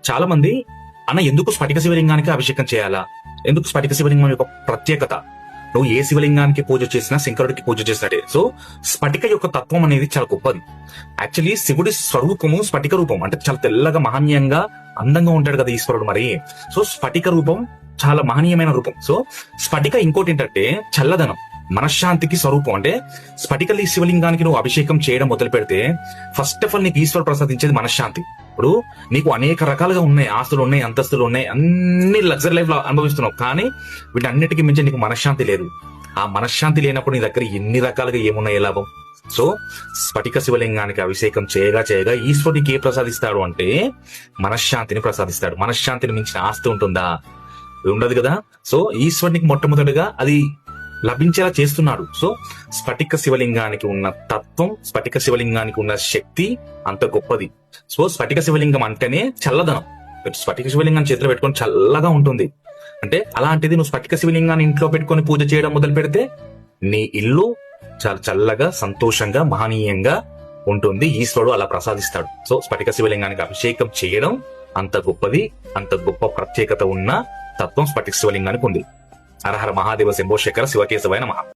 చాలా మంది అన్న ఎందుకు స్ఫటిక శివలింగానికి అభిషేకం చేయాలా, ఎందుకు స్ఫటిక శివలింగం యొక్క ప్రత్యేకత, నువ్వు ఏ శివలింగానికి పూజ చేసినా శంకరుడికి పూజ చేసినట్టే. సో స్ఫటిక యొక్క తత్వం అనేది చాలా గొప్పది. యాక్చువల్లీ శివుడి స్వరూపము స్ఫటిక రూపం, అంటే చాలా తెల్లగా మహనీయంగా అందంగా ఉంటాడు కదా ఈశ్వరుడు. మరి సో స్ఫటిక రూపం చాలా మహనీయమైన రూపం. సో స్ఫటిక ఇంకోటి ఏంటంటే చల్లదనం, మనశ్శాంతికి స్వరూపం. అంటే స్ఫటిక శివలింగానికి నువ్వు అభిషేకం చేయడం మొదలు పెడితే ఫస్ట్ ఆఫ్ ఆల్ నీకు ఈశ్వరుడు ప్రసాదించేది మనశ్శాంతి. ఇప్పుడు నీకు అనేక రకాలుగా ఉన్నాయి, ఆస్తులు ఉన్నాయి, అంతస్తులు ఉన్నాయి, అన్ని లగ్జరీ లైఫ్ లో అనుభవిస్తున్నావు, కానీ వీటన్నిటికీ మించి నీకు మనశ్శాంతి లేదు. ఆ మనశ్శాంతి లేనప్పుడు నీ దగ్గర ఎన్ని రకాలుగా ఏమున్నాయి లాభం? సో స్ఫటిక శివలింగానికి అభిషేకం చేయగా చేయగా ఈశ్వరుడికి ఏ ప్రసాదిస్తాడు అంటే మనశ్శాంతిని ప్రసాదిస్తాడు. మనశ్శాంతిని మించిన ఆస్తి ఉంటుందా? ఉండదు కదా. సో ఈశ్వరునికి మొట్టమొదటిగా అది లభించేలా చేస్తున్నాడు. సో స్ఫటిక శివలింగానికి ఉన్న తత్వం, స్ఫటిక శివలింగానికి ఉన్న శక్తి అంత గొప్పది. సో స్ఫటిక శివలింగం అంటేనే చల్లదనం. స్ఫటిక శివలింగాన్ని చేతిలో పెట్టుకొని చల్లగా ఉంటుంది. అంటే అలాంటిది నువ్వు స్ఫటిక శివలింగాన్ని ఇంట్లో పెట్టుకొని పూజ చేయడం మొదలు పెడితే నీ ఇల్లు చాలా చల్లగా, సంతోషంగా, మహనీయంగా ఉంటుంది. ఈశ్వరుడు అలా ప్రసాదిస్తాడు. సో స్ఫటిక శివలింగానికి అభిషేకం చేయడం అంత గొప్పది, అంత గొప్ప ప్రత్యేకత ఉన్న తత్వం స్ఫటిక శివలింగానికి ఉంది. హర హర మహాదేవ శంభో శంకర శివకేశవాయ నమః.